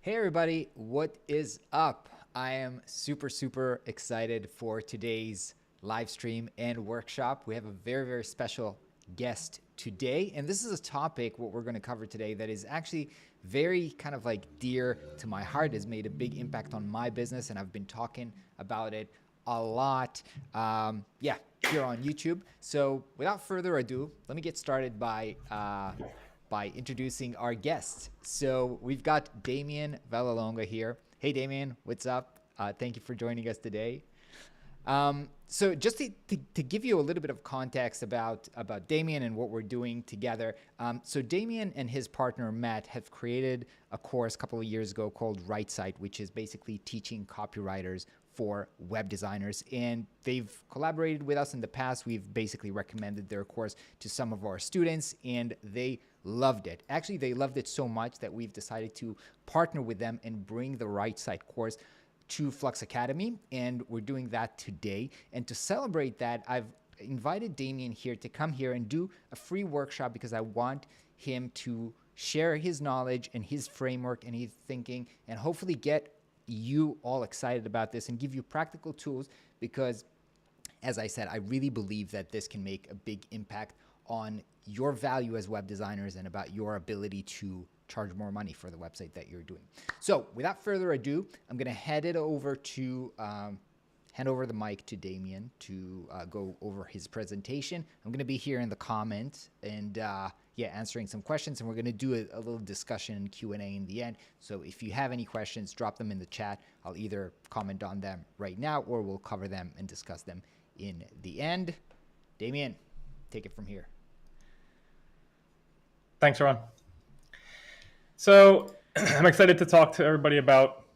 Hey everybody, what is up? I am super excited for today's live stream and workshop. We have a very special guest today, and this is a topic, what we're going to cover today, that is actually very kind of like dear to my heart, has made a big impact on my business, and I've been talking about it a lot here on YouTube. So without further ado, let me get started by introducing our guests. So we've got Damien Villalonga here. Hey, Damien, what's up? Thank you for joining us today. So just to give you a little bit of context about Damien and what we're doing together. So Damien and his partner, Matt, have created a course a couple of years ago called Right Site, which is basically teaching copywriters for web designers. And they've collaborated with us in the past. We've basically recommended their course to some of our students, and they loved it. Actually, they loved it so much that we've decided to partner with them and bring the Right Site course to Flux Academy, and we're doing that today. And to celebrate that, I've invited Damien here to come here and do a free workshop because I want him to share his knowledge and his framework and his thinking, and hopefully get you all excited about this and give you practical tools, because as I said, I really believe that this can make a big impact on your value as web designers and about your ability to charge more money for the website that you're doing. So without further ado, I'm going to hand over the mic to Damien to go over his presentation. I'm going to be here in the comments and answering some questions, and we're going to do a little discussion and Q&A in the end. So if you have any questions, drop them in the chat. I'll either comment on them right now or we'll cover them and discuss them in the end. Damien, take it from here. Thanks, Ron. So I'm excited to talk to everybody about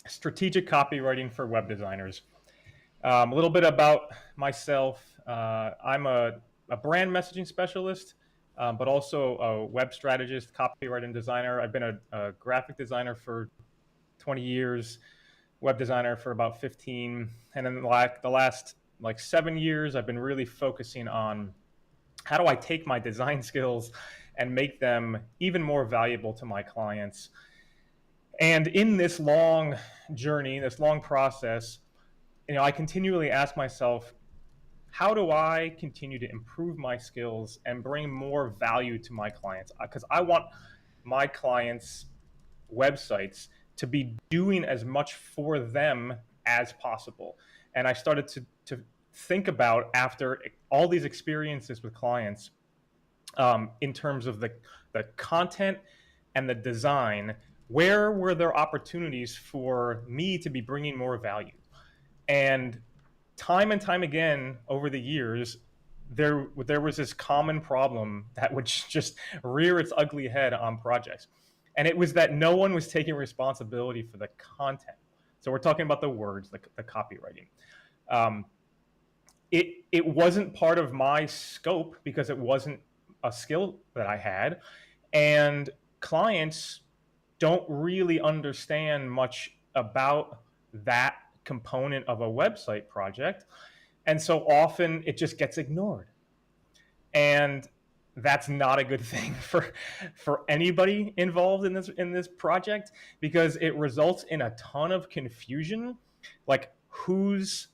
strategic copywriting for web designers. A little bit about myself. I'm a brand messaging specialist, but also a web strategist, copywriting designer. I've been a graphic designer for 20 years, web designer for about 15. And then the last 7 years, I've been really focusing on how do I take my design skills and make them even more valuable to my clients. And in this long journey, this long process, I continually ask myself, how do I continue to improve my skills and bring more value to my clients? Because I want my clients' websites to be doing as much for them as possible. And I started to think about, after all these experiences with clients, in terms of the content and the design, where were there opportunities for me to be bringing more value? And time again over the years, there was this common problem that would just rear its ugly head on projects. And it was that no one was taking responsibility for the content. So we're talking about the words, the copywriting. It wasn't part of my scope because it wasn't a skill that I had. And clients don't really understand much about that component of a website project. And so often it just gets ignored. And that's not a good thing for anybody involved in this project, because it results in a ton of confusion. Like, who's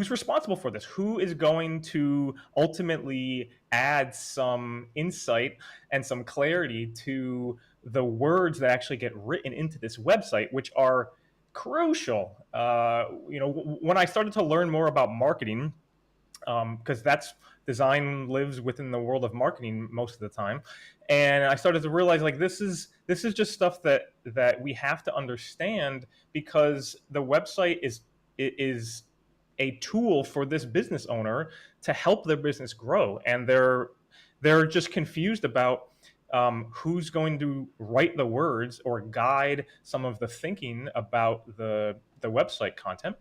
responsible for this? Who is going to ultimately add some insight and some clarity to the words that actually get written into this website, which are crucial? When I started to learn more about marketing, because design lives within the world of marketing most of the time, and I started to realize, this is just stuff that we have to understand, because the website is a tool for this business owner to help their business grow, and they're just confused about who's going to write the words or guide some of the thinking about the website content.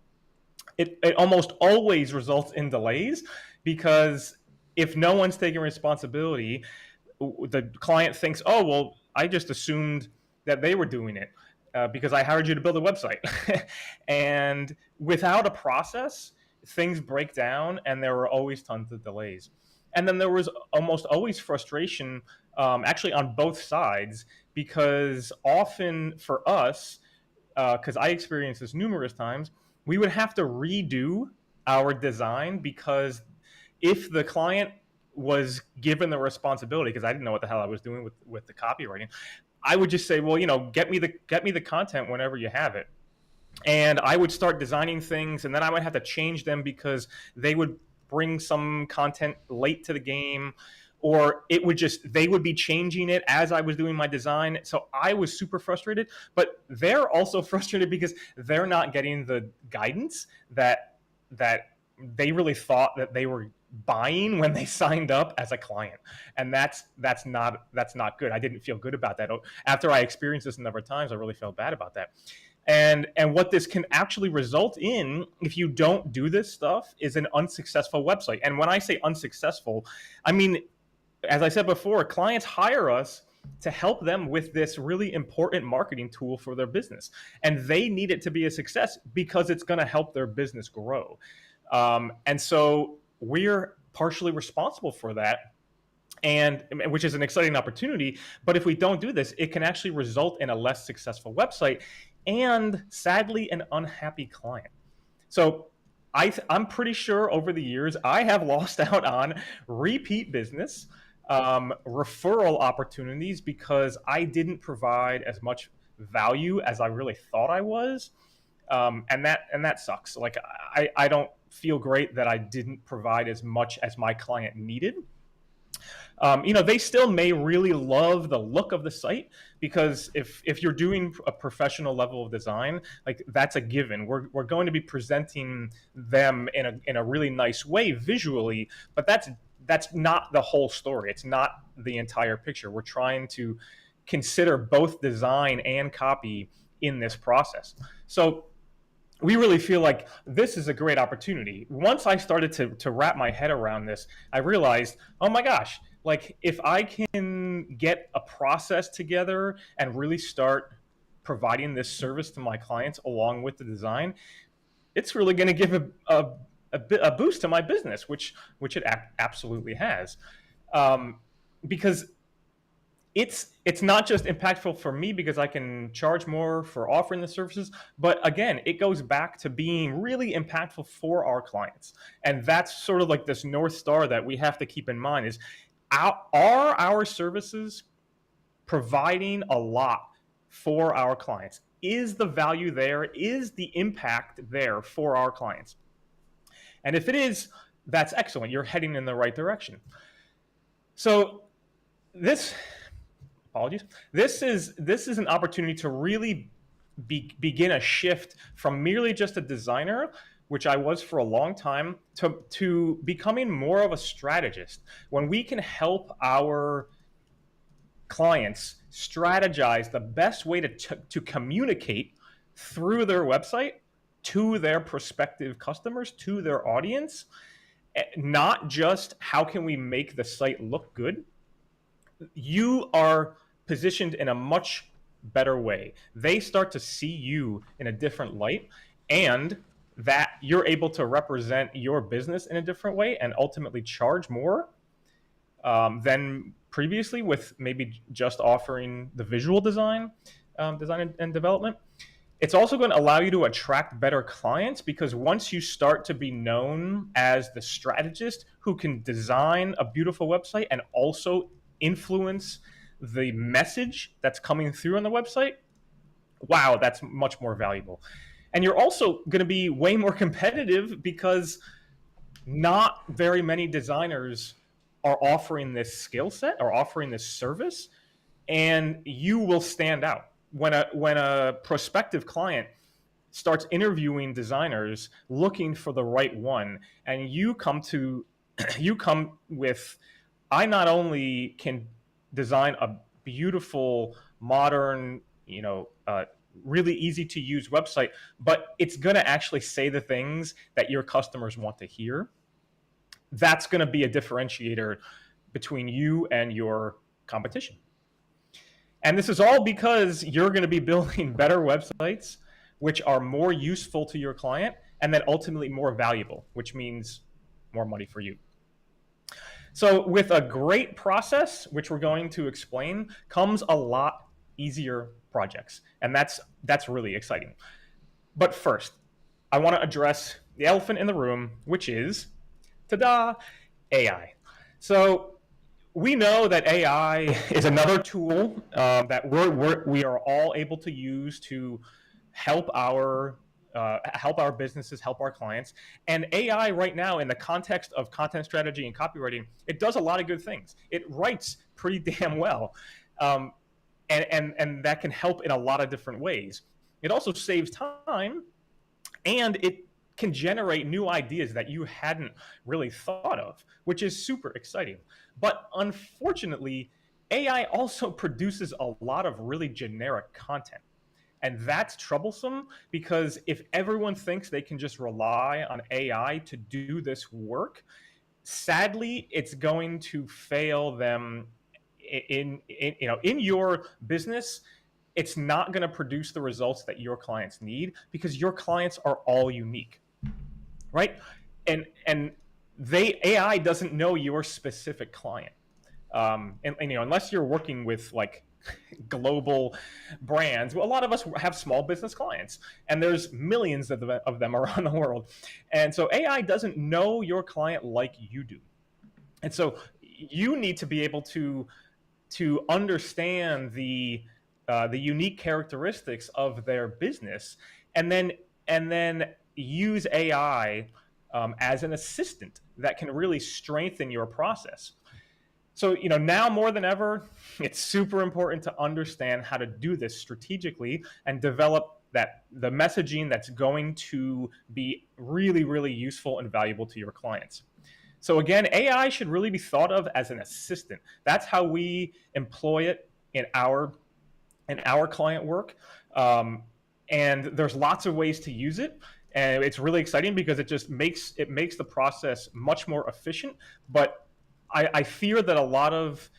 It almost always results in delays, because if no one's taking responsibility, the client thinks, oh, well, I just assumed that they were doing it because I hired you to build a website. And without a process, things break down, and there were always tons of delays. And then there was almost always frustration, actually on both sides, because often for us, because I experienced this numerous times, we would have to redo our design because if the client was given the responsibility, because I didn't know what the hell I was doing with the copywriting, I would just say, well, get me the content whenever you have it. And I would start designing things, and then I would have to change them because they would bring some content late to the game, or they would be changing it as I was doing my design. So I was super frustrated, but they're also frustrated because they're not getting the guidance that they really thought that they were buying when they signed up as a client. And that's not good. I didn't feel good about that. After I experienced this a number of times, I really felt bad about that. And what this can actually result in, if you don't do this stuff, is an unsuccessful website. And when I say unsuccessful, I mean, as I said before, clients hire us to help them with this really important marketing tool for their business. And they need it to be a success because it's going to help their business grow. And so we're partially responsible for that, and which is an exciting opportunity. But if we don't do this, it can actually result in a less successful website and, sadly, an unhappy client. So I'm pretty sure over the years I have lost out on repeat business, referral opportunities, because I didn't provide as much value as I really thought I was, and that sucks. Like I don't feel great that I didn't provide as much as my client needed. They still may really love the look of the site, because if you're doing a professional level of design, like, that's a given. We're going to be presenting them in a really nice way visually, but that's not the whole story. It's not the entire picture. We're trying to consider both design and copy in this process. So we really feel like this is a great opportunity. Once I started to wrap my head around this, I realized, oh my gosh, like, if I can get a process together and really start providing this service to my clients along with the design, it's really going to give a boost to my business, which it absolutely has. Because it's not just impactful for me because I can charge more for offering the services, but again, it goes back to being really impactful for our clients. And that's sort of like this North Star that we have to keep in mind is, are our services providing a lot for our clients? Is the value there? Is the impact there for our clients? And if it is, that's excellent. You're heading in the right direction. So this is an opportunity to really begin a shift from merely just a designer, which I was for a long time, to becoming more of a strategist. When we can help our clients strategize the best way to communicate through their website to their prospective customers, to their audience, not just how can we make the site look good, you are positioned in a much better way. They start to see you in a different light, and that you're able to represent your business in a different way and ultimately charge more than previously with maybe just offering the visual design and development. It's also going to allow you to attract better clients, because once you start to be known as the strategist who can design a beautiful website and also influence the message that's coming through on the website, wow, that's much more valuable. And you're also going to be way more competitive, because not very many designers are offering this skill set or offering this service, and you will stand out. When a prospective client starts interviewing designers looking for the right one, and you come with, I not only can design a beautiful, modern, really easy to use website, but it's going to actually say the things that your customers want to hear. That's going to be a differentiator between you and your competition. And this is all because you're going to be building better websites, which are more useful to your client, and then ultimately more valuable, which means more money for you. So with a great process, which we're going to explain, comes a lot easier projects. And that's really exciting. But first, I want to address the elephant in the room, which is, ta-da, AI. So we know that AI is another tool that we are all able to use to help our businesses, help our clients. And AI right now, in the context of content strategy and copywriting, it does a lot of good things. It writes pretty damn well, and that can help in a lot of different ways. It also saves time, and it can generate new ideas that you hadn't really thought of, which is super exciting. But unfortunately, AI also produces a lot of really generic content. And that's troublesome, because if everyone thinks they can just rely on AI to do this work, sadly, it's going to fail them in your business. It's not going to produce the results that your clients need, because your clients are all unique, right? And AI doesn't know your specific client. And unless you're working with like global brands, well, a lot of us have small business clients, and there's millions of them around the world. And so AI doesn't know your client like you do. And so you need to be able to understand the unique characteristics of their business, and then use AI as an assistant that can really strengthen your process. So, now more than ever, it's super important to understand how to do this strategically and develop the messaging that's going to be really, really useful and valuable to your clients. So again, AI should really be thought of as an assistant. That's how we employ it in our client work. And there's lots of ways to use it. And it's really exciting because it just makes the process much more efficient. But I fear that a lot of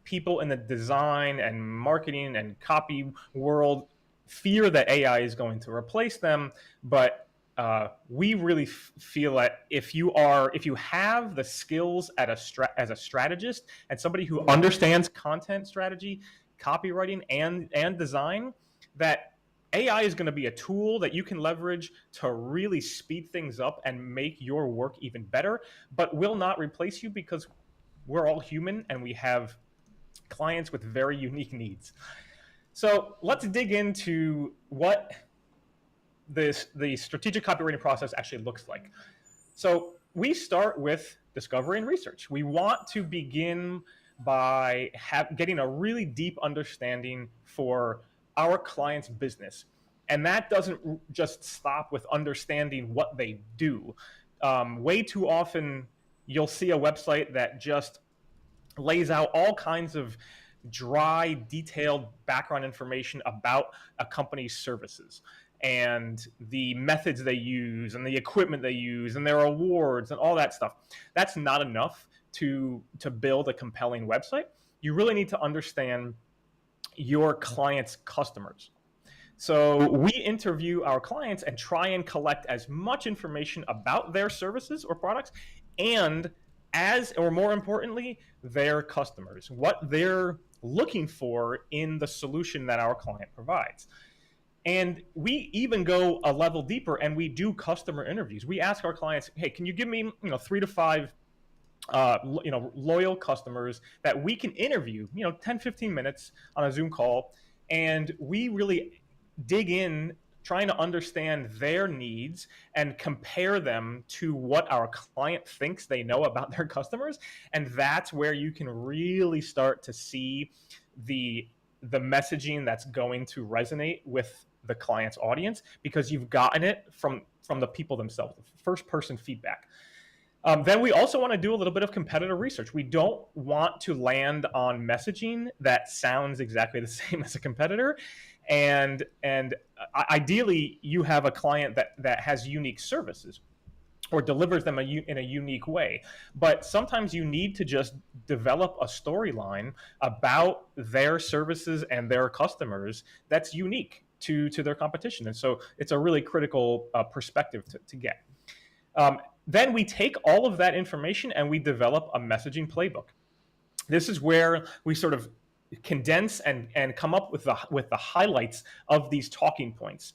people in the design and marketing and copy world fear that AI is going to replace them. But we really feel that if you have the skills as a strategist and somebody who understands content strategy, copywriting, and design, that AI is going to be a tool that you can leverage to really speed things up and make your work even better, but will not replace you, because we're all human and we have clients with very unique needs. So let's dig into what the strategic copywriting process actually looks like. So we start with discovery and research. We want to begin by getting a really deep understanding for our client's business. And that doesn't just stop with understanding what they do. Way too often, you'll see a website that just lays out all kinds of dry, detailed background information about a company's services and the methods they use and the equipment they use and their awards and all that stuff. That's not enough to build a compelling website. You really need to understand your clients' customers. So we interview our clients and try and collect as much information about their services or products, and more importantly, their customers, what they're looking for in the solution that our client provides. And we even go a level deeper and we do customer interviews. We ask our clients, hey, can you give me 3 to 5 loyal customers that we can interview 10-15 minutes on a Zoom call, and we really dig in trying to understand their needs and compare them to what our client thinks they know about their customers. And that's where you can really start to see the messaging that's going to resonate with the client's audience, because you've gotten it from the people themselves, first person feedback. Then we also want to do a little bit of competitor research. We don't want to land on messaging that sounds exactly the same as a competitor. And ideally, you have a client that has unique services or delivers them in a unique way. But sometimes you need to just develop a storyline about their services and their customers that's unique to their competition. And so it's a really critical perspective to get. Then we take all of that information and we develop a messaging playbook. This is where we sort of condense and come up with the highlights of these talking points.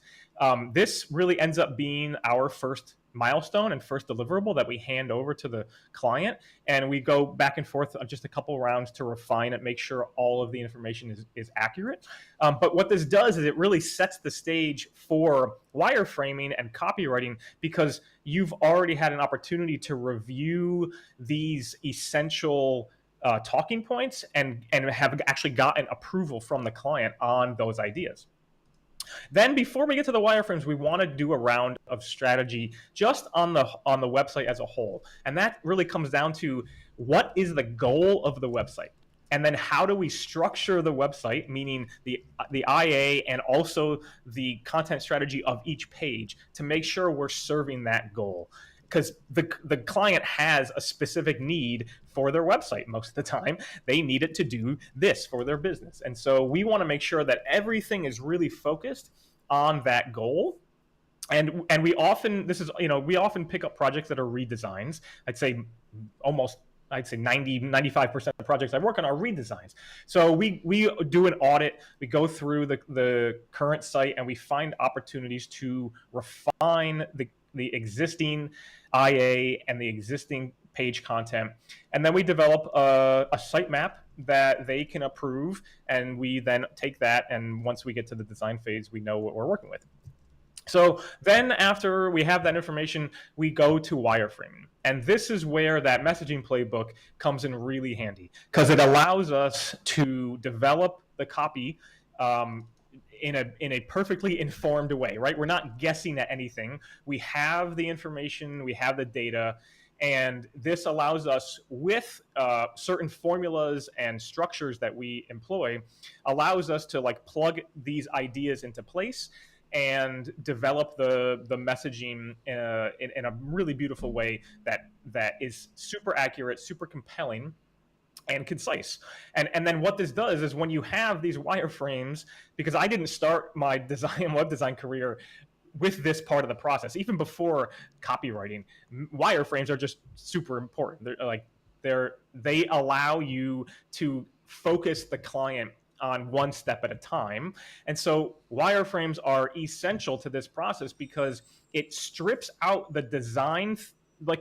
This really ends up being our first milestone and first deliverable that we hand over to the client, and we go back and forth on just a couple rounds to refine it, make sure all of the information is accurate. But what this does is it really sets the stage for wireframing and copywriting, because you've already had an opportunity to review these essential talking points and have actually gotten approval from the client on those ideas. Then before we get to the wireframes, we want to do a round of strategy just on the website as a whole. And that really comes down to what is the goal of the website? And then how do we structure the website, meaning the IA and also the content strategy of each page, to make sure we're serving that goal. Because the client has a specific need for their website most of the time. They need it to do this for their business. And so we want to make sure that everything is really focused on that goal. And we often, we often pick up projects that are redesigns. I'd say 90, 95% of the projects I work on are redesigns. So we do an audit, we go through the current site, and we find opportunities to refine the existing IA and the existing page content. And then we develop a sitemap that they can approve. And we then take that, and once we get to the design phase, we know what we're working with. So then after we have that information, we go to wireframing. And this is where that messaging playbook comes in really handy, because it allows us to develop the copy in a perfectly informed way, right? We're not guessing at anything. We have the information, we have the data, and this allows us, with certain formulas and structures that we employ, allows us to plug these ideas into place and develop the messaging in a really beautiful way that is super accurate, super compelling, and concise. And then what this does is, when you have these wireframes, because I didn't start my web design career with this part of the process, even before copywriting, wireframes are just super important. They allow you to focus the client on one step at a time. And so wireframes are essential to this process, because it strips out the design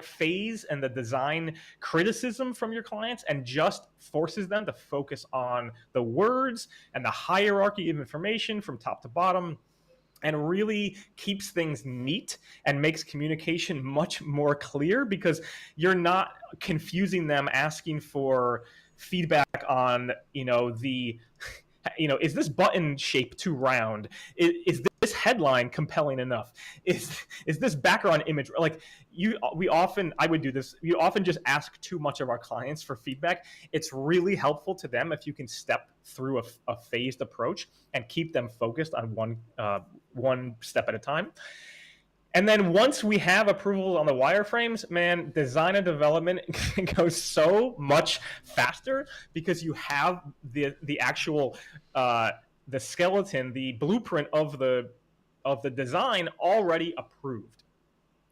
phase and the design criticism from your clients, and just forces them to focus on the words and the hierarchy of information from top to bottom, and really keeps things neat and makes communication much more clear, because you're not confusing them asking for feedback on, is this button shape too round? Is this headline compelling enough? Is this background image I would do this. You often just ask too much of our clients for feedback. It's really helpful to them if you can step through a phased approach and keep them focused on one step at a time. And then once we have approvals on the wireframes, man, design and development goes so much faster, because you have the actual the skeleton, the blueprint of the design already approved.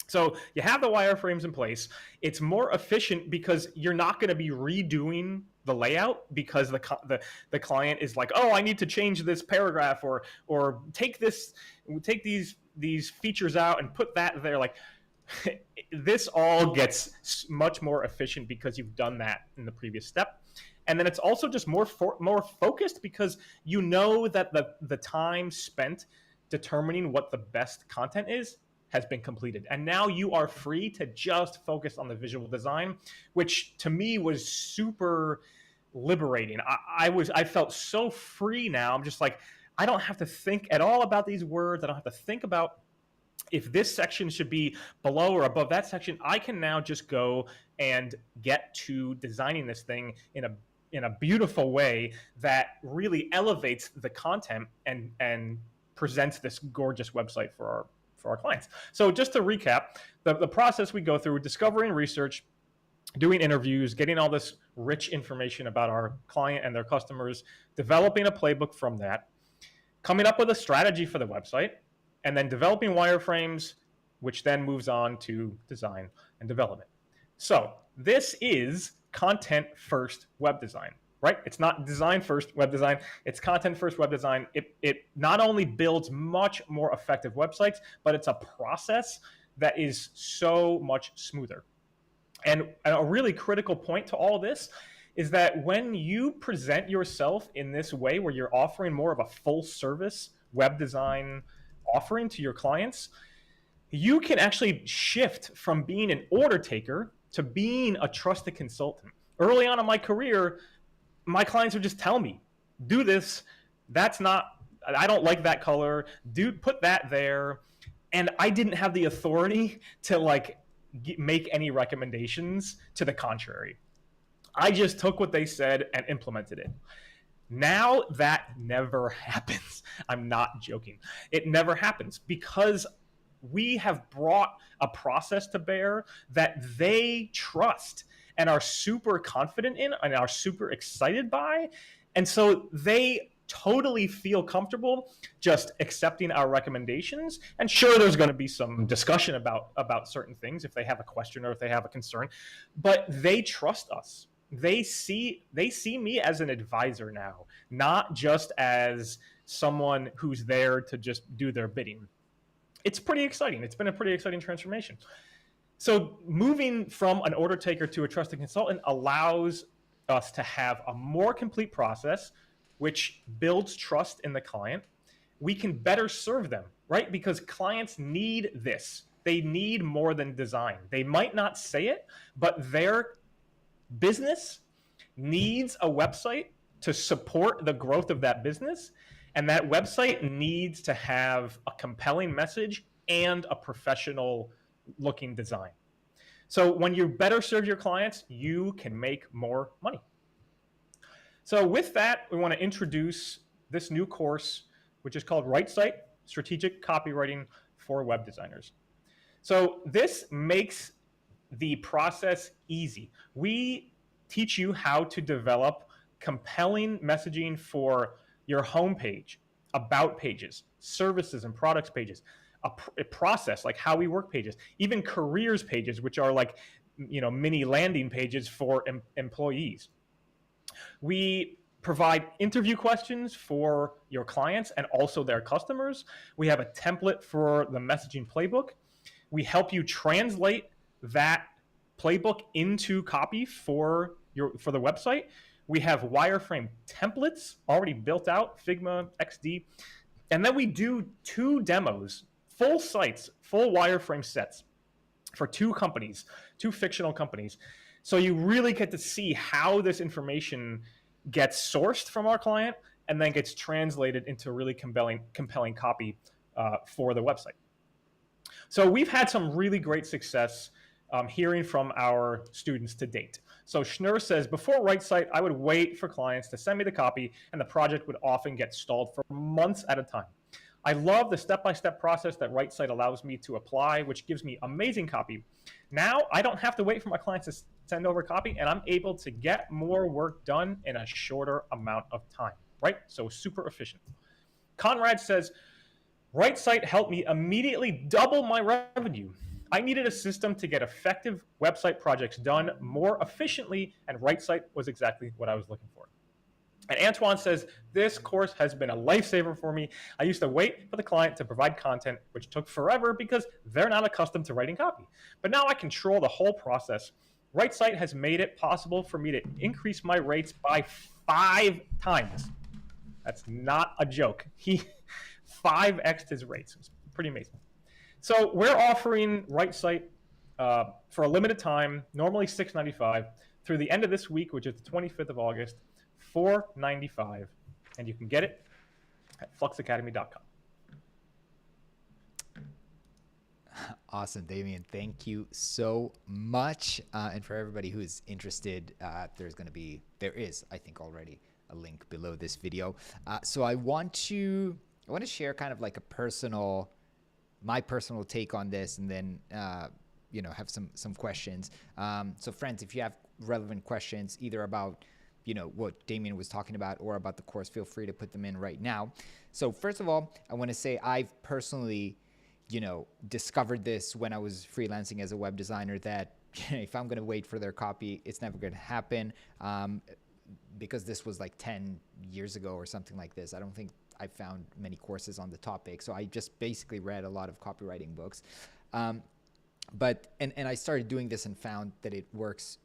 So you have the wireframes in place. It's more efficient, because you're not going to be redoing the layout, because the client is like, oh, I need to change this paragraph, or take these features out and put that there. This all gets much more efficient because you've done that in the previous step. And then it's also just more focused, because you know that the time spent determining what the best content is has been completed. And now you are free to just focus on the visual design, which to me was super liberating. I felt so free now. I'm just like, I don't have to think at all about these words. I don't have to think about if this section should be below or above that section. I can now just go and get to designing this thing in a beautiful way that really elevates the content and presents this gorgeous website for our clients. So just to recap, the process we go through: discovery and research, doing interviews, getting all this rich information about our client and their customers, developing a playbook from that, coming up with a strategy for the website, and then developing wireframes, which then moves on to design and development. So this is content first web design. right? It's not design first web design, it's content first web design. It not only builds much more effective websites, but it's a process that is so much smoother. And a really critical point to all this is that when you present yourself in this way, where you're offering more of a full service web design offering to your clients, you can actually shift from being an order taker to being a trusted consultant. Early on in my career, my clients would just tell me, do this, that's not, I don't like that color, dude, put that there. And I didn't have the authority to like make any recommendations to the contrary. I just took what they said and implemented it. Now that never happens. I'm not joking. It never happens because we have brought a process to bear that they trust and are super confident in and are super excited by. And so they totally feel comfortable just accepting our recommendations. And sure, there's going to be some discussion about certain things if they have a question or if they have a concern, but they trust us. They see me as an advisor now, not just as someone who's there to just do their bidding. It's pretty exciting. It's been a pretty exciting transformation. So moving from an order taker to a trusted consultant allows us to have a more complete process, which builds trust in the client. We can better serve them, right? Because clients need this. They need more than design. They might not say it, but their business needs a website to support the growth of that business. And that website needs to have a compelling message and a professional looking design. So when you better serve your clients, you can make more money. So with that, we want to introduce this new course, which is called Right Site, Strategic Copywriting for Web Designers. So this makes the process easy. We teach you how to develop compelling messaging for your homepage, about pages, services and products pages, a process like how we work pages, even careers pages, which are like, mini landing pages for employees. We provide interview questions for your clients and also their customers. We have a template for the messaging playbook. We help you translate that playbook into copy for the website. We have wireframe templates already built out, Figma, XD. And then we do 2 demos, full sites, full wireframe sets for 2 companies, 2 fictional companies. So you really get to see how this information gets sourced from our client and then gets translated into really compelling copy for the website. So we've had some really great success hearing from our students to date. So Schnur says, before Right Site, I would wait for clients to send me the copy and the project would often get stalled for months at a time. I love the step-by-step process that Right Site allows me to apply, which gives me amazing copy. Now I don't have to wait for my clients to send over copy and I'm able to get more work done in a shorter amount of time, right? So super efficient. Conrad says, Right Site helped me immediately double my revenue. I needed a system to get effective website projects done more efficiently, and Right Site was exactly what I was looking for. And Antoine says, this course has been a lifesaver for me. I used to wait for the client to provide content, which took forever because they're not accustomed to writing copy. But now I control the whole process. Right Site has made it possible for me to increase my rates by 5 times. That's not a joke. He 5x'd his rates. It's pretty amazing. So we're offering Right Site for a limited time, normally $6.95, through the end of this week, which is the 25th of August, $4.95, and you can get it at fluxacademy.com. Awesome, Damien. Thank you so much. And for everybody who is interested, there is, I think, already a link below this video. So I want to share kind of like my personal take on this, and then have some questions. So friends, if you have relevant questions either about what Damien was talking about or about the course, feel free to put them in right now. So first of all, I want to say I've personally discovered this when I was freelancing as a web designer, that if I'm going to wait for their copy, it's never going to happen. because this was like 10 years ago or something like this. I don't think I found many courses on the topic. So I just basically read a lot of copywriting books. And I started doing this and found that it works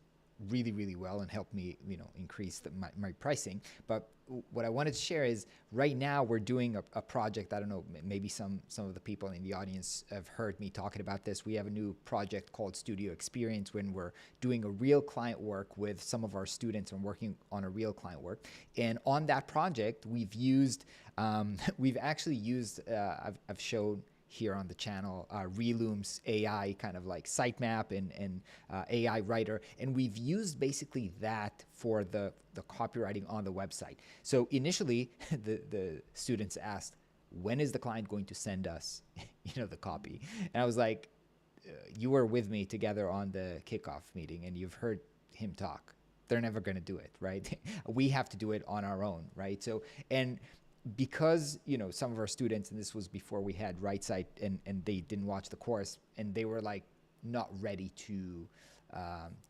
really, really well and helped me, increase my pricing. But what I wanted to share is right now we're doing a project. I don't know, maybe some of the people in the audience have heard me talking about this. We have a new project called Studio Experience when we're doing a real client work with some of our students and working on a real client work. And on that project, we've actually used, I've shown here on the channel, Reloom's AI kind of like sitemap and AI writer. And we've used basically that for the copywriting on the website. So initially, the students asked, when is the client going to send us, the copy? And I was like, you were with me together on the kickoff meeting and you've heard him talk. They're never going to do it, right? We have to do it on our own, right? So, and because some of our students, and this was before we had Right Site, and they didn't watch the course, and they were like not ready to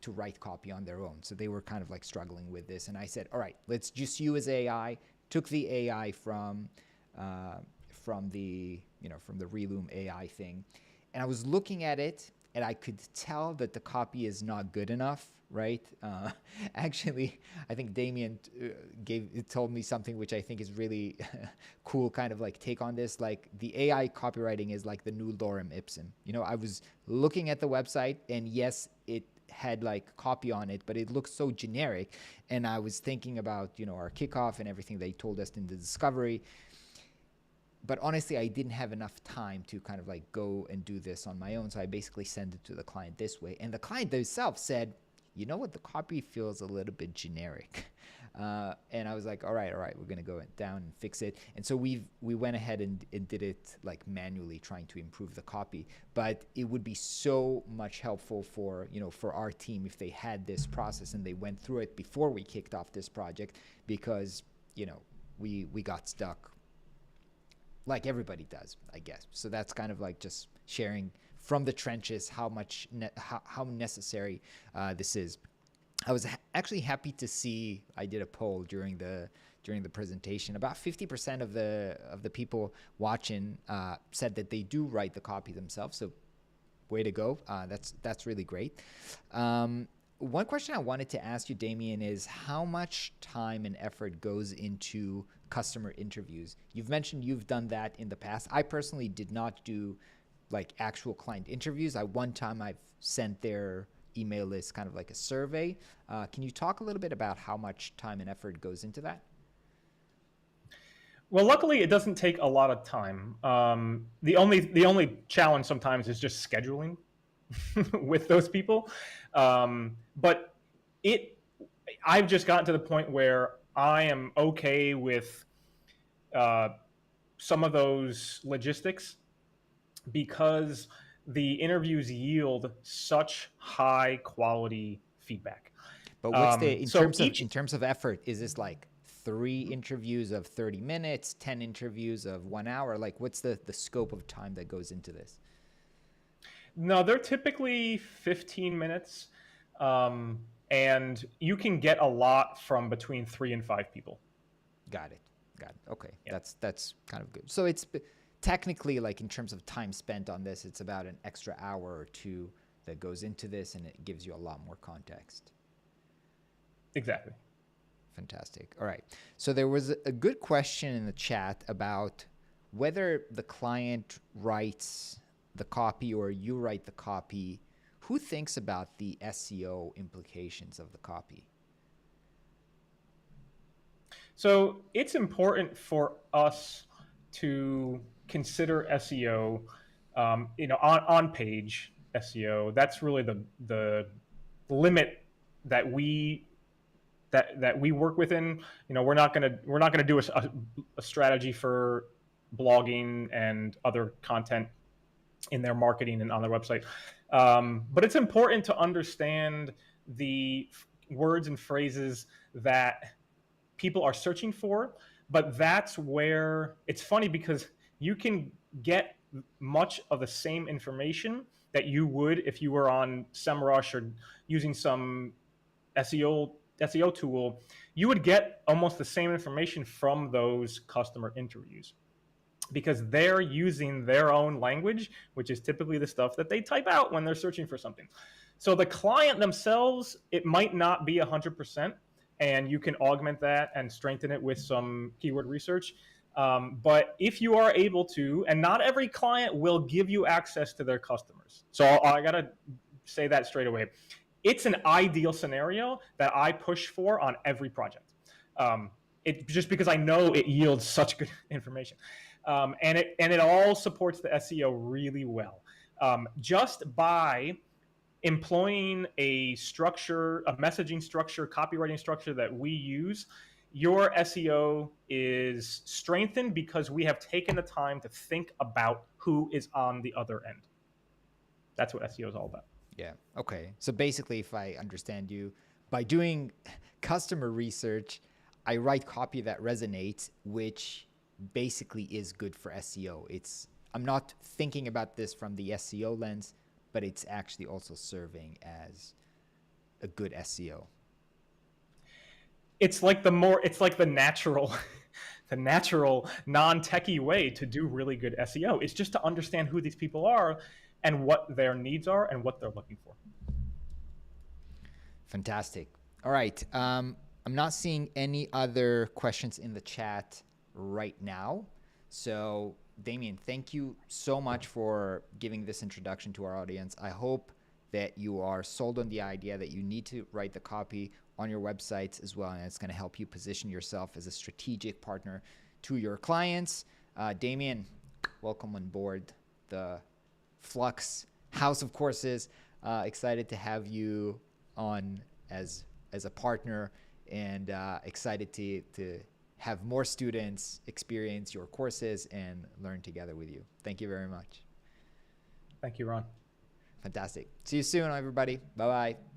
write copy on their own, so they were kind of like struggling with this. And I said, all right, let's just use AI. Took the AI from the Reloom AI thing, and I was looking at it, and I could tell that the copy is not good enough, right? Actually, I think Damien told me something which I think is really cool, kind of like take on this. Like the AI copywriting is like the new lorem ipsum. I was looking at the website, and yes, it had like copy on it, but it looked so generic. And I was thinking about, our kickoff and everything they told us in the discovery. But honestly, I didn't have enough time to kind of like go and do this on my own. So I basically sent it to the client this way. And the client themselves said, you know what, the copy feels a little bit generic. And I was like, all right, we're going to go down and fix it. And so we went ahead and did it like manually, trying to improve the copy. But it would be so much helpful for our team if they had this process and they went through it before we kicked off this project, because, we got stuck like everybody does, I guess. So that's kind of like just sharing from the trenches how necessary this is. I was actually happy to see, I did a poll during the presentation. About 50% of the people watching said that they do write the copy themselves. So way to go. That's really great. One question I wanted to ask you, Damien, is how much time and effort goes into customer interviews? You've mentioned you've done that in the past. I personally did not do like actual client interviews. One time I've sent their email list kind of like a survey. Can you talk a little bit about how much time and effort goes into that? Well, luckily, it doesn't take a lot of time. The only challenge sometimes is just scheduling with those people. But I've just gotten to the point where I am okay with some of those logistics, because the interviews yield such high quality feedback. But what's in terms of effort? Is this like 3 interviews of 30 minutes, 10 interviews of 1 hour? Like, what's the scope of time that goes into this? No, they're typically 15 minutes. And you can get a lot from between 3 and 5 people. Got it. Okay. Yeah. That's kind of good. So it's technically, like in terms of time spent on this, it's about an extra hour or 2 that goes into this, and it gives you a lot more context. Exactly. Fantastic. All right. So there was a good question in the chat about whether the client writes the copy or you write the copy. Who thinks about the SEO implications of the copy? So it's important for us to consider SEO, on page SEO. That's really the limit that we work within. We're not gonna do a strategy for blogging and other content in their marketing and on their website. But it's important to understand the words and phrases that people are searching for. But that's where it's funny, because you can get much of the same information that you would if you were on SEMrush or using some SEO tool. you would get almost the same information from those customer interviews, because they're using their own language, which is typically the stuff that they type out when they're searching for something. So the client themselves, it might not be 100%, and you can augment that and strengthen it with some keyword research. But if you are able to, and not every client will give you access to their customers. So I got to say that straight away. It's an ideal scenario that I push for on every project. Just because I know it yields such good information. And it all supports the SEO really well. Just by employing a structure, a messaging structure, copywriting structure that we use, your SEO is strengthened because we have taken the time to think about who is on the other end. That's what SEO is all about. Yeah. Okay. So basically, if I understand you, by doing customer research, I write copy that resonates, which basically is good for SEO. I'm not thinking about this from the SEO lens, but it's actually also serving as a good SEO. It's like the natural, the natural non-techie way to do really good SEO. It's just to understand who these people are and what their needs are and what they're looking for. Fantastic. All right. I'm not seeing any other questions in the chat right now. So Damien, thank you so much for giving this introduction to our audience. I hope that you are sold on the idea that you need to write the copy on your websites as well, and it's going to help you position yourself as a strategic partner to your clients. Damien, welcome on board the Flux House of Courses. Excited to have you on as a partner, and excited to have more students experience your courses and learn together with you. Thank you very much. Thank you, Ron. Fantastic. See you soon, everybody. Bye-bye.